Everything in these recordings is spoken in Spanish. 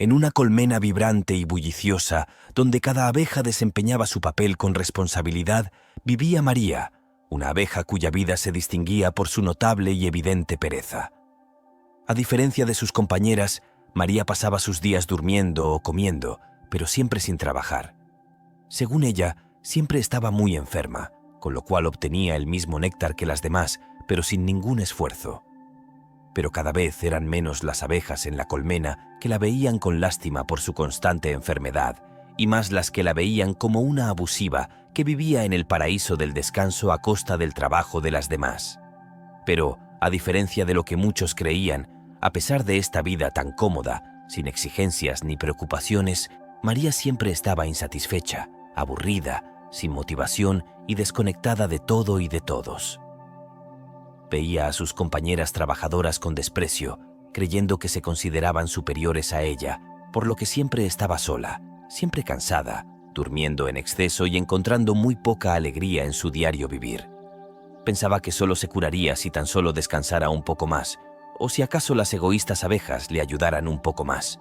En una colmena vibrante y bulliciosa, donde cada abeja desempeñaba su papel con responsabilidad, vivía María, una abeja cuya vida se distinguía por su notable y evidente pereza. A diferencia de sus compañeras, María pasaba sus días durmiendo o comiendo, pero siempre sin trabajar. Según ella, siempre estaba muy enferma, con lo cual obtenía el mismo néctar que las demás, pero sin ningún esfuerzo. Pero cada vez eran menos las abejas en la colmena que la veían con lástima por su constante enfermedad, y más las que la veían como una abusiva que vivía en el paraíso del descanso a costa del trabajo de las demás. Pero, a diferencia de lo que muchos creían, a pesar de esta vida tan cómoda, sin exigencias ni preocupaciones, María siempre estaba insatisfecha, aburrida, sin motivación y desconectada de todo y de todos. Veía a sus compañeras trabajadoras con desprecio, creyendo que se consideraban superiores a ella, por lo que siempre estaba sola, siempre cansada, durmiendo en exceso y encontrando muy poca alegría en su diario vivir. Pensaba que solo se curaría si tan solo descansara un poco más, o si acaso las egoístas abejas le ayudaran un poco más.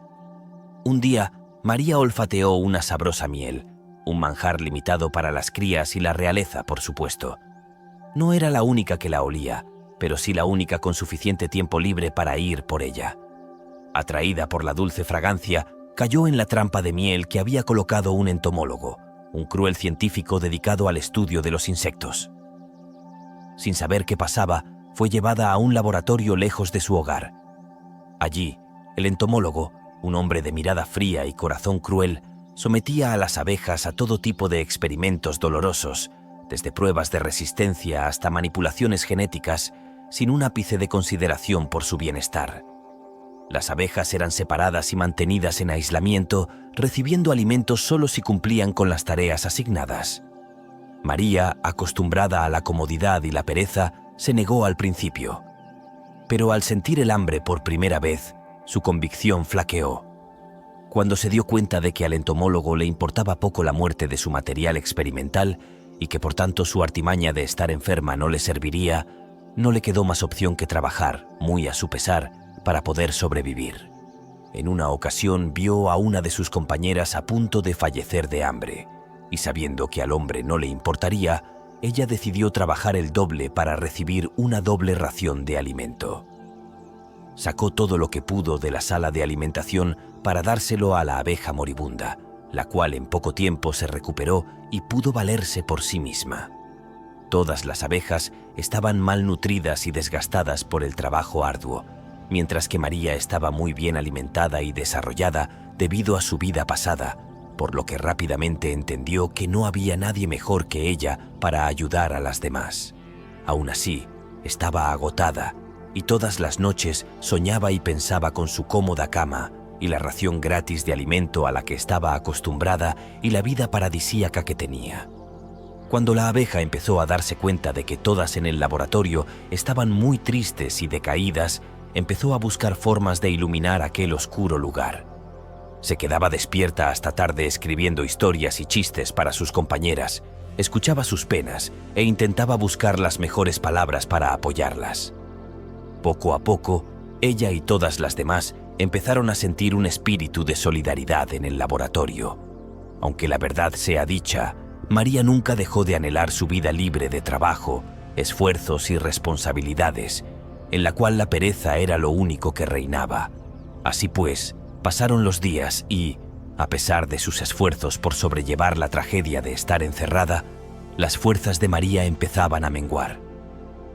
Un día, María olfateó una sabrosa miel, un manjar limitado para las crías y la realeza, por supuesto. No era la única que la olía, pero sí la única con suficiente tiempo libre para ir por ella. Atraída por la dulce fragancia, cayó en la trampa de miel que había colocado un entomólogo, un cruel científico dedicado al estudio de los insectos. Sin saber qué pasaba, fue llevada a un laboratorio lejos de su hogar. Allí, el entomólogo, un hombre de mirada fría y corazón cruel, sometía a las abejas a todo tipo de experimentos dolorosos, desde pruebas de resistencia hasta manipulaciones genéticas, sin un ápice de consideración por su bienestar. Las abejas eran separadas y mantenidas en aislamiento, recibiendo alimentos solo si cumplían con las tareas asignadas. María, acostumbrada a la comodidad y la pereza, se negó al principio. Pero al sentir el hambre por primera vez, su convicción flaqueó. Cuando se dio cuenta de que al entomólogo le importaba poco la muerte de su material experimental y que por tanto su artimaña de estar enferma no le serviría, no le quedó más opción que trabajar, muy a su pesar, para poder sobrevivir. En una ocasión vio a una de sus compañeras a punto de fallecer de hambre, y sabiendo que al hombre no le importaría, ella decidió trabajar el doble para recibir una doble ración de alimento. Sacó todo lo que pudo de la sala de alimentación para dárselo a la abeja moribunda, la cual en poco tiempo se recuperó y pudo valerse por sí misma. Todas las abejas estaban malnutridas y desgastadas por el trabajo arduo, mientras que María estaba muy bien alimentada y desarrollada debido a su vida pasada, por lo que rápidamente entendió que no había nadie mejor que ella para ayudar a las demás. Aún así, estaba agotada y todas las noches soñaba y pensaba con su cómoda cama y la ración gratis de alimento a la que estaba acostumbrada y la vida paradisíaca que tenía. Cuando la abeja empezó a darse cuenta de que todas en el laboratorio estaban muy tristes y decaídas, empezó a buscar formas de iluminar aquel oscuro lugar. Se quedaba despierta hasta tarde escribiendo historias y chistes para sus compañeras, escuchaba sus penas e intentaba buscar las mejores palabras para apoyarlas. Poco a poco, ella y todas las demás empezaron a sentir un espíritu de solidaridad en el laboratorio. Aunque la verdad sea dicha, María nunca dejó de anhelar su vida libre de trabajo, esfuerzos y responsabilidades, en la cual la pereza era lo único que reinaba. Así pues, pasaron los días y, a pesar de sus esfuerzos por sobrellevar la tragedia de estar encerrada, las fuerzas de María empezaban a menguar.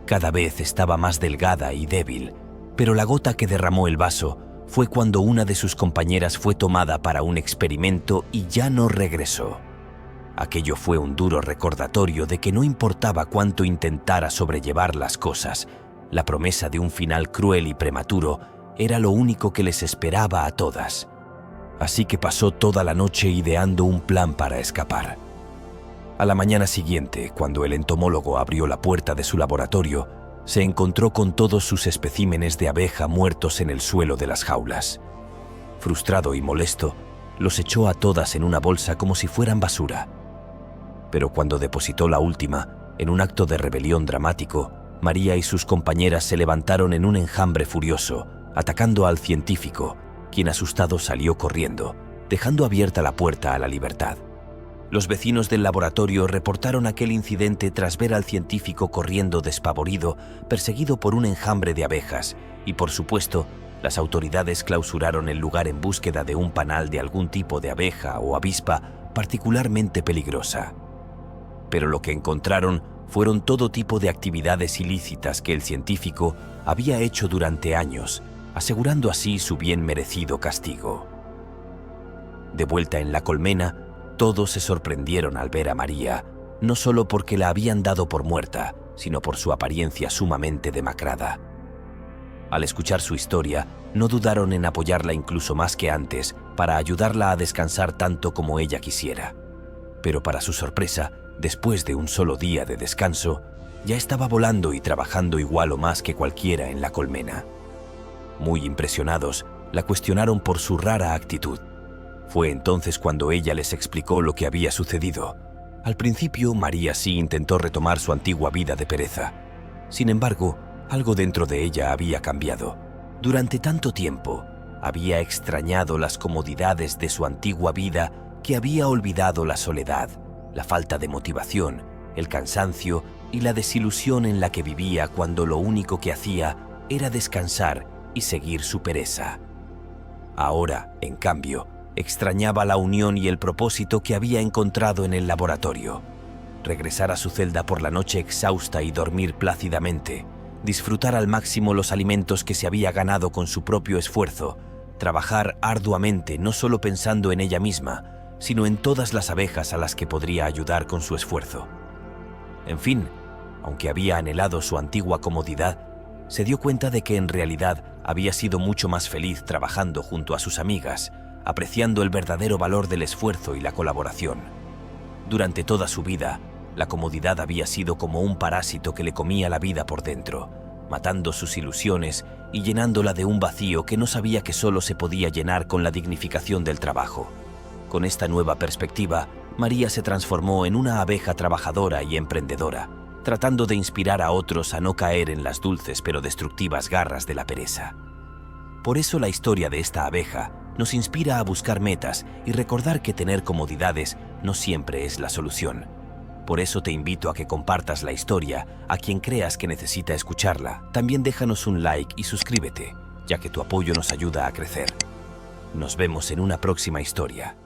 Cada vez estaba más delgada y débil, pero la gota que derramó el vaso fue cuando una de sus compañeras fue tomada para un experimento y ya no regresó. Aquello fue un duro recordatorio de que no importaba cuánto intentara sobrellevar las cosas, la promesa de un final cruel y prematuro era lo único que les esperaba a todas. Así que pasó toda la noche ideando un plan para escapar. A la mañana siguiente, cuando el entomólogo abrió la puerta de su laboratorio, se encontró con todos sus especímenes de abeja muertos en el suelo de las jaulas. Frustrado y molesto, los echó a todas en una bolsa como si fueran basura. Pero cuando depositó la última, en un acto de rebelión dramático, María y sus compañeras se levantaron en un enjambre furioso, atacando al científico, quien asustado salió corriendo, dejando abierta la puerta a la libertad. Los vecinos del laboratorio reportaron aquel incidente tras ver al científico corriendo despavorido, perseguido por un enjambre de abejas, y por supuesto, las autoridades clausuraron el lugar en búsqueda de un panal de algún tipo de abeja o avispa particularmente peligrosa. Pero lo que encontraron fueron todo tipo de actividades ilícitas que el científico había hecho durante años, asegurando así su bien merecido castigo. De vuelta en la colmena, todos se sorprendieron al ver a María, no solo porque la habían dado por muerta, sino por su apariencia sumamente demacrada. Al escuchar su historia, no dudaron en apoyarla incluso más que antes para ayudarla a descansar tanto como ella quisiera. Pero para su sorpresa, después de un solo día de descanso, ya estaba volando y trabajando igual o más que cualquiera en la colmena. Muy impresionados, la cuestionaron por su rara actitud. Fue entonces cuando ella les explicó lo que había sucedido. Al principio, María sí intentó retomar su antigua vida de pereza. Sin embargo, algo dentro de ella había cambiado. Durante tanto tiempo, había extrañado las comodidades de su antigua vida que había olvidado la soledad, la falta de motivación, el cansancio y la desilusión en la que vivía cuando lo único que hacía era descansar y seguir su pereza. Ahora, en cambio, extrañaba la unión y el propósito que había encontrado en el laboratorio. Regresar a su celda por la noche exhausta y dormir plácidamente, disfrutar al máximo los alimentos que se había ganado con su propio esfuerzo, trabajar arduamente no solo pensando en ella misma, sino en todas las abejas a las que podría ayudar con su esfuerzo. En fin, aunque había anhelado su antigua comodidad, se dio cuenta de que en realidad había sido mucho más feliz trabajando junto a sus amigas, apreciando el verdadero valor del esfuerzo y la colaboración. Durante toda su vida, la comodidad había sido como un parásito que le comía la vida por dentro, matando sus ilusiones y llenándola de un vacío que no sabía que solo se podía llenar con la dignificación del trabajo. Con esta nueva perspectiva, María se transformó en una abeja trabajadora y emprendedora, tratando de inspirar a otros a no caer en las dulces pero destructivas garras de la pereza. Por eso la historia de esta abeja nos inspira a buscar metas y recordar que tener comodidades no siempre es la solución. Por eso te invito a que compartas la historia a quien creas que necesita escucharla. También déjanos un like y suscríbete, ya que tu apoyo nos ayuda a crecer. Nos vemos en una próxima historia.